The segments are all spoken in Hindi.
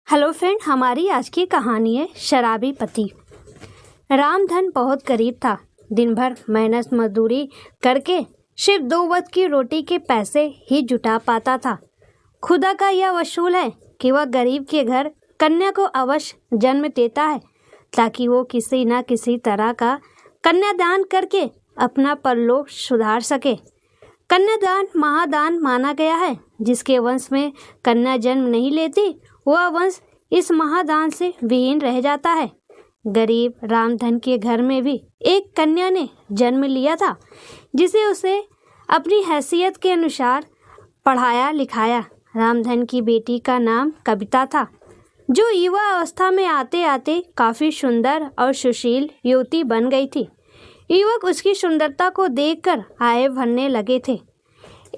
हेलो फ्रेंड, हमारी आज की कहानी है शराबी पति। रामधन बहुत गरीब था। दिन भर मेहनत मजदूरी करके सिर्फ 2 वक्त की रोटी के पैसे ही जुटा पाता था। खुदा का यह वसूल है कि वह गरीब के घर कन्या को अवश्य जन्म देता है ताकि वो किसी न किसी तरह का कन्यादान करके अपना परलोक सुधार सके। कन्यादान महादान माना गया है। जिसके वंश में कन्या जन्म नहीं लेती वह वंश इस महादान से विहीन रह जाता है। गरीब रामधन के घर में भी एक कन्या ने जन्म लिया था जिसे उसे अपनी हैसियत के अनुसार पढ़ाया लिखाया। रामधन की बेटी का नाम कविता था, जो युवा अवस्था में आते आते काफ़ी सुंदर और सुशील युवती बन गई थी। युवक उसकी सुंदरता को देखकर आए भरने लगे थे।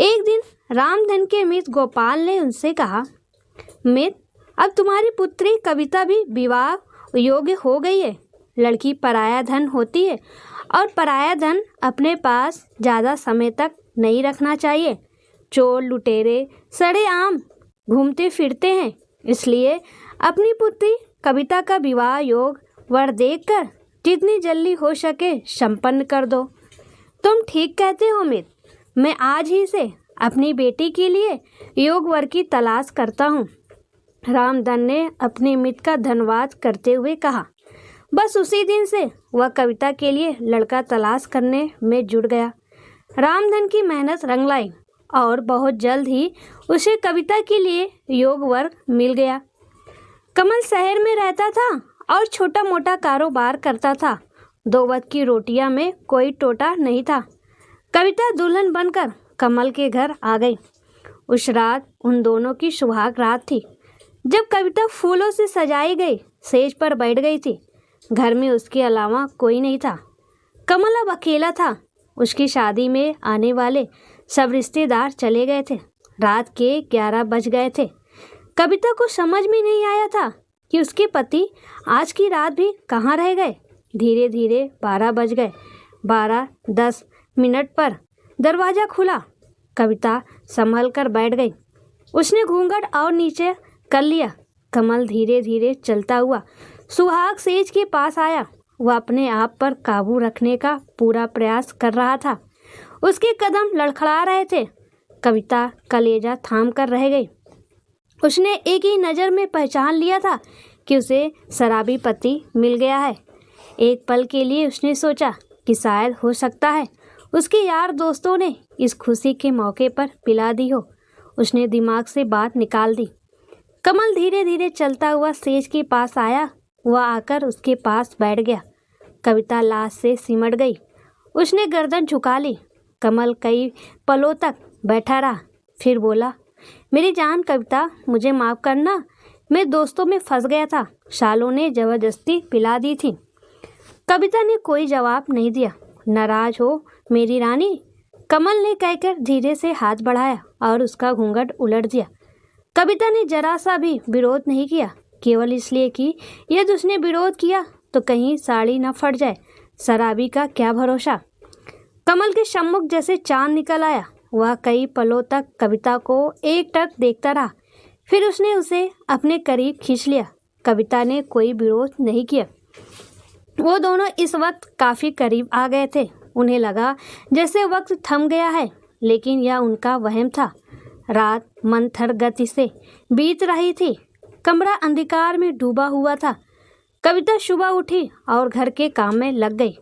एक दिन रामधन के मित्र गोपाल ने उनसे कहा, मित्र, अब तुम्हारी पुत्री कविता भी विवाह योग्य हो गई है। लड़की पराया धन होती है और पराया धन अपने पास ज़्यादा समय तक नहीं रखना चाहिए। चोर लुटेरे सड़े आम घूमते फिरते हैं, इसलिए अपनी पुत्री कविता का विवाह योग वर देखकर जितनी जल्दी हो सके संपन्न कर दो। तुम ठीक कहते हो मित्र, मैं आज ही से अपनी बेटी के लिए योग वर की तलाश करता हूँ। रामधन ने अपने मित्र का धन्यवाद करते हुए कहा। बस उसी दिन से वह कविता के लिए लड़का तलाश करने में जुट गया। रामधन की मेहनत रंग लाई और बहुत जल्द ही उसे कविता के लिए योग वर मिल गया। कमल शहर में रहता था और छोटा मोटा कारोबार करता था। 2 वक्त की रोटियां में कोई टोटा नहीं था। कविता दुल्हन बनकर कमल के घर आ गई। उस रात उन दोनों की सुहाग रात थी। जब कविता फूलों से सजाई गई सेज पर बैठ गई थी। घर में उसके अलावा कोई नहीं था। कमल अब अकेला था। उसकी शादी में आने वाले सब रिश्तेदार चले गए थे। रात के 11 बज गए थे। कविता को समझ में नहीं आया था कि उसके पति आज की रात भी कहाँ रह गए। धीरे धीरे 12 बज गए। 12:10 पर दरवाज़ा खुला। कविता संभल कर बैठ गई। उसने घूंघट और नीचे कर लिया। कमल धीरे धीरे चलता हुआ सुहाग सेज के पास आया। वह अपने आप पर काबू रखने का पूरा प्रयास कर रहा था। उसके कदम लड़खड़ा रहे थे। कविता कलेजा थाम कर रह गई। उसने एक ही नज़र में पहचान लिया था कि उसे शराबी पति मिल गया है। एक पल के लिए उसने सोचा कि शायद हो सकता है उसके यार दोस्तों ने इस खुशी के मौके पर पिला दी हो। उसने दिमाग से बात निकाल दी। कमल धीरे धीरे चलता हुआ सेज के पास आया। वह आकर उसके पास बैठ गया। कविता लाश से सिमट गई। उसने गर्दन झुका ली। कमल कई पलों तक बैठा रहा, फिर बोला, मेरी जान कविता, मुझे माफ़ करना, मैं दोस्तों में फंस गया था। सालों ने ज़बरदस्ती पिला दी थी। कविता ने कोई जवाब नहीं दिया। नाराज हो मेरी रानी, कमल ने कहकर धीरे से हाथ बढ़ाया और उसका घूंघट उलट दिया। कविता ने जरा सा भी विरोध नहीं किया, केवल इसलिए कि यदि उसने विरोध किया तो कहीं साड़ी न फट जाए। शराबी का क्या भरोसा। कमल के सम्मुख जैसे चांद निकल आया। वह कई पलों तक कविता को एकटक देखता रहा, फिर उसने उसे अपने करीब खींच लिया। कविता ने कोई विरोध नहीं किया। वो दोनों इस वक्त काफ़ी करीब आ गए थे। उन्हें लगा जैसे वक्त थम गया है, लेकिन यह उनका वहम था। रात मंथर गति से बीत रही थी। कमरा अंधकार में डूबा हुआ था। कविता सुबह उठी और घर के काम में लग गई।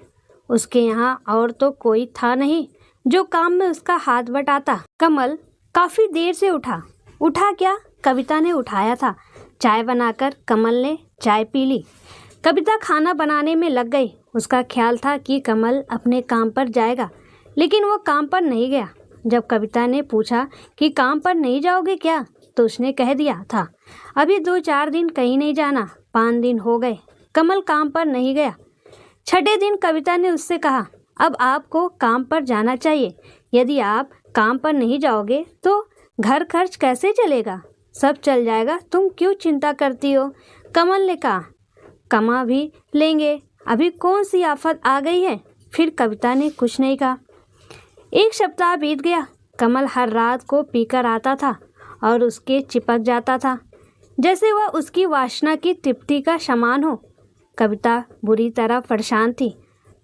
उसके यहाँ और तो कोई था नहीं जो काम में उसका हाथ बटाता। कमल काफ़ी देर से उठा क्या, कविता ने उठाया था। चाय बनाकर कमल ने चाय पी ली। कविता खाना बनाने में लग गई। उसका ख्याल था कि कमल अपने काम पर जाएगा, लेकिन वो काम पर नहीं गया। जब कविता ने पूछा कि काम पर नहीं जाओगे क्या, तो उसने कह दिया था, अभी 2-4 दिन कहीं नहीं जाना। 5 दिन हो गए कमल काम पर नहीं गया। 6ठे दिन कविता ने उससे कहा, अब आपको काम पर जाना चाहिए। यदि आप काम पर नहीं जाओगे तो घर खर्च कैसे चलेगा। सब चल जाएगा, तुम क्यों चिंता करती हो। कमल ने कहा, कमा भी लेंगे, अभी कौन सी आफत आ गई है। फिर कविता ने कुछ नहीं कहा। 1 सप्ताह बीत गया। कमल हर रात को पीकर आता था और उसके चिपक जाता था। जैसे वह उसकी वासना की तृप्ति का समान हो। कविता बुरी तरह परेशान थी,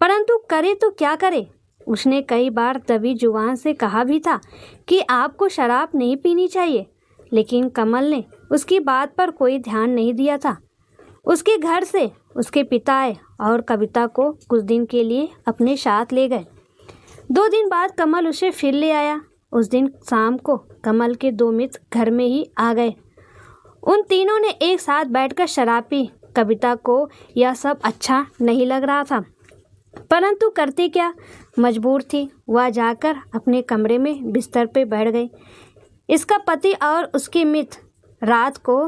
परंतु करे तो क्या करे। उसने कई बार दबी जुबान से कहा भी था कि आपको शराब नहीं पीनी चाहिए, लेकिन कमल ने उसकी बात पर कोई ध्यान नहीं दिया था। उसके घर से उसके पिता आए और कविता को कुछ दिन के लिए अपने साथ ले गए। 2 दिन बाद कमल उसे फिर ले आया। उस दिन शाम को कमल के 2 मित्र घर में ही आ गए। उन तीनों ने एक साथ बैठकर शराब पी। कविता को यह सब अच्छा नहीं लग रहा था, परंतु करती क्या, मजबूर थी। वह जाकर अपने कमरे में बिस्तर पे बैठ गई। इसका पति और उसके मित्र रात को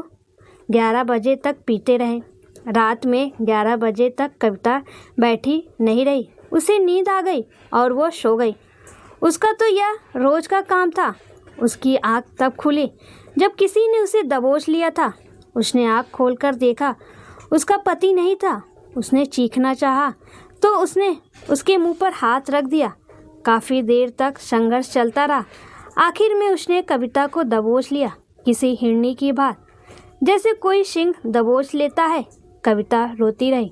11 बजे तक पीते रहे। रात में 11 बजे तक कविता बैठी नहीं रही। उसे नींद आ गई और वो सो गई। उसका तो यह रोज का काम था। उसकी आँख तब खुली जब किसी ने उसे दबोच लिया था। उसने आँख खोलकर देखा, उसका पति नहीं था। उसने चीखना चाहा तो उसने उसके मुंह पर हाथ रख दिया। काफ़ी देर तक संघर्ष चलता रहा। आखिर में उसने कविता को दबोच लिया, किसी हिरनी की बात, जैसे कोई सिंह दबोच लेता है। कविता रोती रही।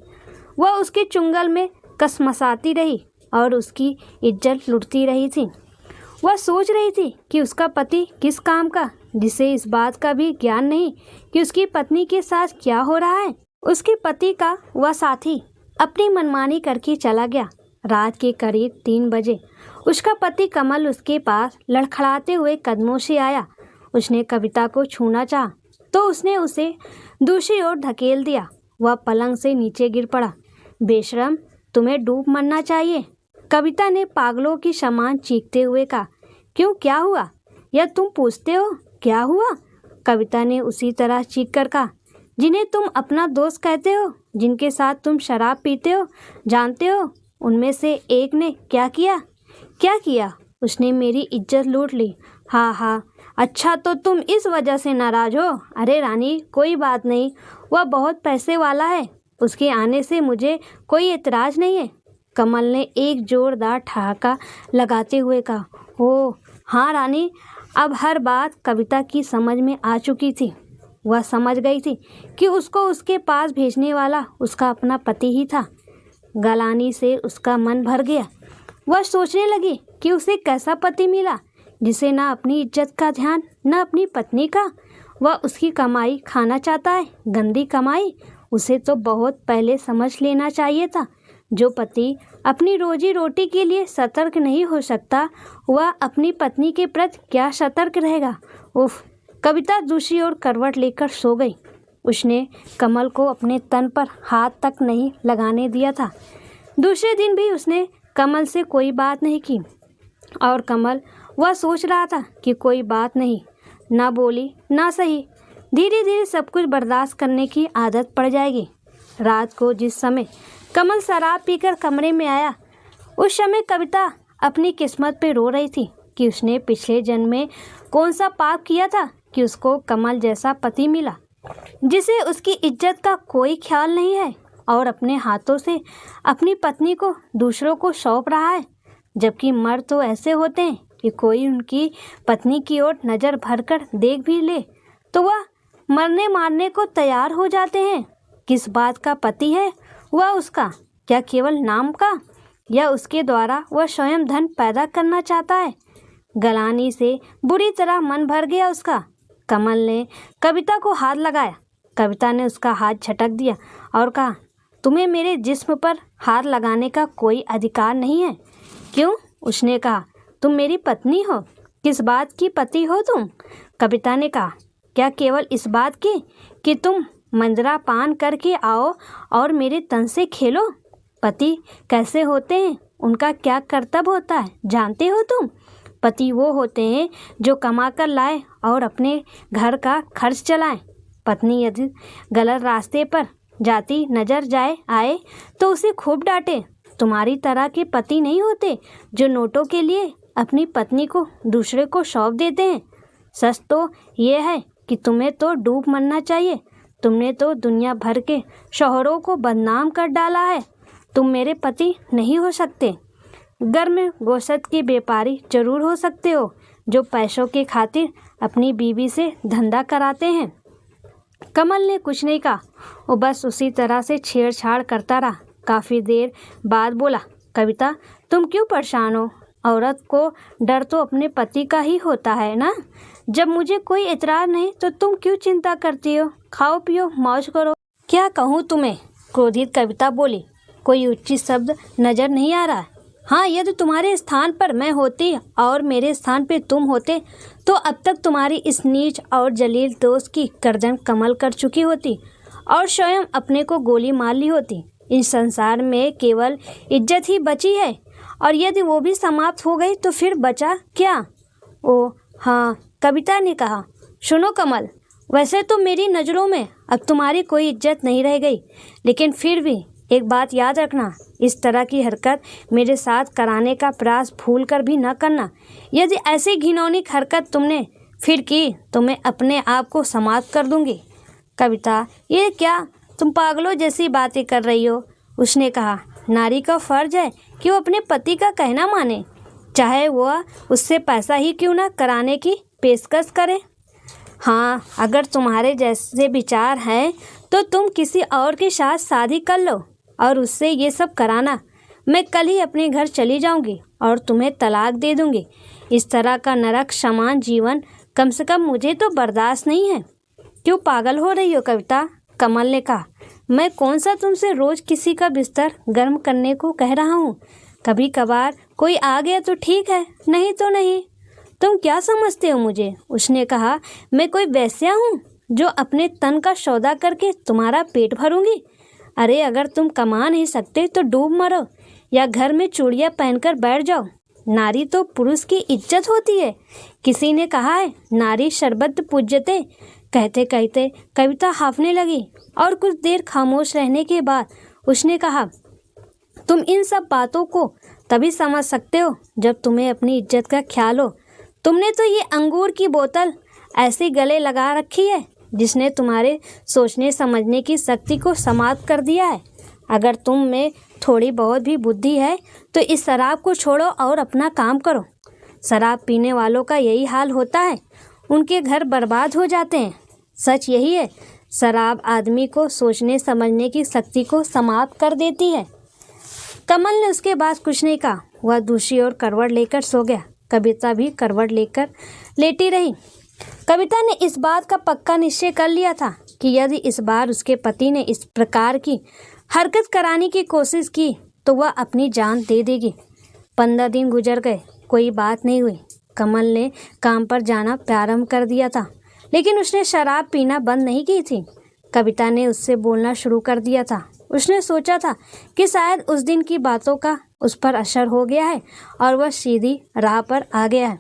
वह उसके चुंगल में कसमसाती रही और उसकी इज्जत लुटती रही थी। वह सोच रही थी कि उसका पति किस काम का, जिसे इस बात का भी ज्ञान नहीं कि उसकी पत्नी के साथ क्या हो रहा है। उसके पति का वह साथी अपनी मनमानी करके चला गया। रात के करीब 3 बजे उसका पति कमल उसके पास लड़खड़ाते हुए कदमों से आया। उसने कविता को छूना चाहा तो उसने उसे दूसरी ओर धकेल दिया। वह पलंग से नीचे गिर पड़ा। बेशरम, तुम्हें डूब मरना चाहिए, कविता ने पागलों की समान चीखते हुए कहा। क्यों, क्या हुआ? यह तुम पूछते हो, क्या हुआ? कविता ने उसी तरह चीख कर कहा। जिन्हें तुम अपना दोस्त कहते हो, जिनके साथ तुम शराब पीते हो, जानते हो उनमें से एक ने क्या किया? क्या किया? उसने मेरी इज्जत लूट ली। हाँ हाँ, अच्छा तो तुम इस वजह से नाराज हो? अरे रानी, कोई बात नहीं, वह बहुत पैसे वाला है, उसके आने से मुझे कोई एतराज़ नहीं है। कमल ने एक जोरदार ठहाका लगाते हुए कहा। ओह हाँ रानी, अब हर बात कविता की समझ में आ चुकी थी। वह समझ गई थी कि उसको उसके पास भेजने वाला उसका अपना पति ही था। गलानी से उसका मन भर गया। वह सोचने लगी कि उसे कैसा पति मिला जिसे ना अपनी इज्जत का ध्यान, न अपनी पत्नी का। वह उसकी कमाई खाना चाहता है, गंदी कमाई। उसे तो बहुत पहले समझ लेना चाहिए था। जो पति अपनी रोजी रोटी के लिए सतर्क नहीं हो सकता, वह अपनी पत्नी के प्रति क्या सतर्क रहेगा। उफ, कविता दूसरी ओर करवट लेकर सो गई। उसने कमल को अपने तन पर हाथ तक नहीं लगाने दिया था। दूसरे दिन भी उसने कमल से कोई बात नहीं की और कमल वह सोच रहा था कि कोई बात नहीं, ना बोली ना सही, धीरे धीरे सब कुछ बर्दाश्त करने की आदत पड़ जाएगी। रात को जिस समय कमल शराब पीकर कमरे में आया, उस समय कविता अपनी किस्मत पे रो रही थी कि उसने पिछले जन्म में कौन सा पाप किया था कि उसको कमल जैसा पति मिला, जिसे उसकी इज्जत का कोई ख्याल नहीं है और अपने हाथों से अपनी पत्नी को दूसरों को सौंप रहा है। जबकि मर्द तो ऐसे होते हैं कि कोई उनकी पत्नी की ओर नज़र भरकर देख भी ले तो वह मरने मारने को तैयार हो जाते हैं। किस बात का पति है वह उसका? क्या केवल नाम का, या उसके द्वारा वह स्वयं धन पैदा करना चाहता है? गलानी से बुरी तरह मन भर गया उसका। कमल ने कविता को हाथ लगाया। कविता ने उसका हाथ झटक दिया और कहा, तुम्हें मेरे जिस्म पर हाथ लगाने का कोई अधिकार नहीं है। क्यों? उसने कहा, तुम मेरी पत्नी हो। किस बात की पति हो तुम? कविता ने कहा, क्या केवल इस बात की कि तुम मंजरा पान करके आओ और मेरे तन से खेलो? पति कैसे होते हैं, उनका क्या कर्तव्य होता है जानते हो तुम? पति वो होते हैं जो कमा कर लाए और अपने घर का खर्च चलाएं। पत्नी यदि गलत रास्ते पर जाती नजर आए तो उसे खूब डांटे। तुम्हारी तरह के पति नहीं होते जो नोटों के लिए अपनी पत्नी को दूसरे को सौंप देते हैं। सच तो ये है कि तुम्हें तो डूब मरना चाहिए। तुमने तो दुनिया भर के शौहरों को बदनाम कर डाला है। तुम मेरे पति नहीं हो सकते। गर्म गोश्त के व्यापारी जरूर हो सकते हो जो पैसों के खातिर अपनी बीवी से धंधा कराते हैं। कमल ने कुछ नहीं कहा, वो बस उसी तरह से छेड़छाड़ करता रहा। काफ़ी देर बाद बोला, कविता तुम क्यों परेशान हो? औरत को डर तो अपने पति का ही होता है ना। जब मुझे कोई इतराज़ नहीं तो तुम क्यों चिंता करती हो? खाओ पियो मौज करो। क्या कहूँ तुम्हें? क्रोधित कविता बोली। कोई उचित शब्द नज़र नहीं आ रहा। हाँ, यदि तुम्हारे स्थान पर मैं होती और मेरे स्थान पे तुम होते तो अब तक तुम्हारी इस नीच और जलील दोस्त की गर्दन कमल कर चुकी होती और स्वयं अपने को गोली मार ली होती। इस संसार में केवल इज्जत ही बची है और यदि वो भी समाप्त हो गई तो फिर बचा क्या? ओ हाँ, कविता ने कहा। सुनो कमल, वैसे तो मेरी नज़रों में अब तुम्हारी कोई इज्जत नहीं रह गई, लेकिन फिर भी एक बात याद रखना, इस तरह की हरकत मेरे साथ कराने का प्रयास भूल कर भी न करना। यदि ऐसी घिनौनी हरकत तुमने फिर की तो मैं अपने आप को समाप्त कर दूंगी। कविता, ये क्या तुम पागलों जैसी बातें कर रही हो? उसने कहा। नारी का फर्ज है कि वो अपने पति का कहना माने, चाहे वह उससे पैसा ही क्यों ना कराने की पेशकश करे। हाँ, अगर तुम्हारे जैसे विचार हैं तो तुम किसी और के साथ शादी कर लो और उससे ये सब कराना। मैं कल ही अपने घर चली जाऊंगी और तुम्हें तलाक दे दूंगी। इस तरह का नरक समान जीवन कम से कम मुझे तो बर्दाश्त नहीं है। क्यों पागल हो रही हो कविता? कमल ने कहा। मैं कौन सा तुमसे रोज़ किसी का बिस्तर गर्म करने को कह रहा हूँ? कभी कभार कोई आ गया तो ठीक है, नहीं तो नहीं। तुम क्या समझते हो मुझे? उसने कहा। मैं कोई वेश्या हूँ जो अपने तन का सौदा करके तुम्हारा पेट भरूंगी? अरे अगर तुम कमा नहीं सकते तो डूब मरो या घर में चूड़ियाँ पहनकर बैठ जाओ। नारी तो पुरुष की इज्जत होती है। किसी ने कहा है, नारी शरबत पूज्यते। कहते कहते कविता हाफने लगी और कुछ देर खामोश रहने के बाद उसने कहा, तुम इन सब बातों को तभी समझ सकते हो जब तुम्हें अपनी इज्जत का ख्याल हो। तुमने तो ये अंगूर की बोतल ऐसे गले लगा रखी है जिसने तुम्हारे सोचने समझने की शक्ति को समाप्त कर दिया है। अगर तुम में थोड़ी बहुत भी बुद्धि है तो इस शराब को छोड़ो और अपना काम करो। शराब पीने वालों का यही हाल होता है, उनके घर बर्बाद हो जाते हैं। सच यही है, शराब आदमी को सोचने समझने की शक्ति को समाप्त कर देती है। कमल ने उसके बाद कुछ नहीं कहा। वह दूसरी ओर करवट लेकर सो गया। कविता भी करवट लेकर लेटी रही। कविता ने इस बात का पक्का निश्चय कर लिया था कि यदि इस बार उसके पति ने इस प्रकार की हरकत कराने की कोशिश की तो वह अपनी जान दे देगी। 15 दिन गुजर गए, कोई बात नहीं हुई। कमल ने काम पर जाना प्रारंभ कर दिया था, लेकिन उसने शराब पीना बंद नहीं की थी। कविता ने उससे बोलना शुरू कर दिया था। उसने सोचा था कि शायद उस दिन की बातों का उस पर असर हो गया है और वह सीधी राह पर आ गया है।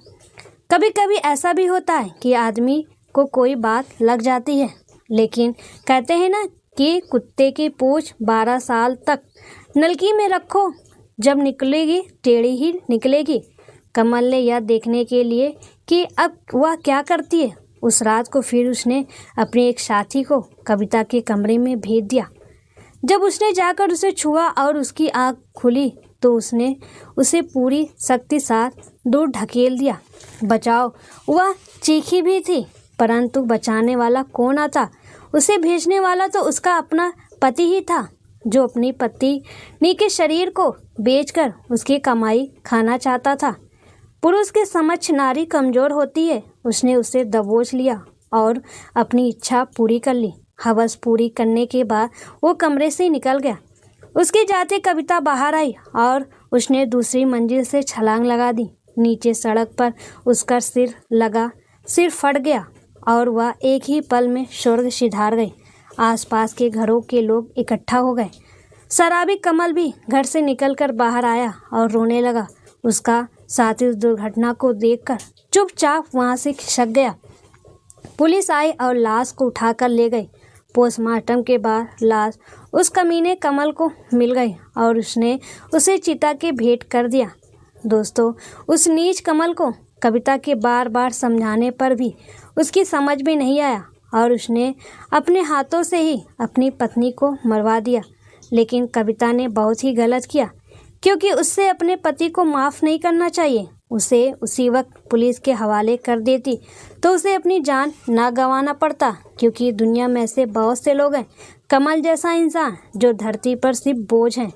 कभी कभी ऐसा भी होता है कि आदमी को कोई बात लग जाती है, लेकिन कहते हैं ना कि कुत्ते की पूंछ 12 साल तक नलकी में रखो, जब निकलेगी टेढ़ी ही निकलेगी। कमल ने यह देखने के लिए कि अब वह क्या करती है, उस रात को फिर उसने अपने एक साथी को कविता के कमरे में भेज दिया। जब उसने जाकर उसे छुआ और उसकी आँख खुली तो उसने उसे पूरी शक्ति साथ दूर ढकेल दिया। बचाओ! वह चीखी भी थी, परंतु बचाने वाला कौन आता? उसे भेजने वाला तो उसका अपना पति ही था, जो अपनी पत्नी के शरीर को बेचकर उसकी कमाई खाना चाहता था। पुरुष के समक्ष नारी कमज़ोर होती है। उसने उसे दबोच लिया और अपनी इच्छा पूरी कर ली। हवस पूरी करने के बाद वो कमरे से निकल गया। उसके जाते कविता बाहर आई और उसने दूसरी मंजिल से छलांग लगा दी। नीचे सड़क पर उसका सिर फट गया और वह एक ही पल में स्वर्ग सिधार गई। आसपास के घरों के लोग इकट्ठा हो गए। शराबी कमल भी घर से निकलकर बाहर आया और रोने लगा। उसका साथी उस दुर्घटना को देखकर चुपचाप वहां से खिसक गया। पुलिस आई और लाश को उठाकर ले गई। पोस्टमार्टम के बाद लाश उस कमीने कमल को मिल गई और उसने उसे चिता के भेंट कर दिया। दोस्तों, उस नीच कमल को कविता के बार बार समझाने पर भी उसकी समझ में नहीं आया और उसने अपने हाथों से ही अपनी पत्नी को मरवा दिया। लेकिन कविता ने बहुत ही गलत किया, क्योंकि उससे अपने पति को माफ़ नहीं करना चाहिए। उसे उसी वक्त पुलिस के हवाले कर देती तो उसे अपनी जान ना गंवाना पड़ता, क्योंकि दुनिया में ऐसे बहुत से लोग हैं, कमल जैसा इंसान, जो धरती पर सिर्फ बोझ हैं।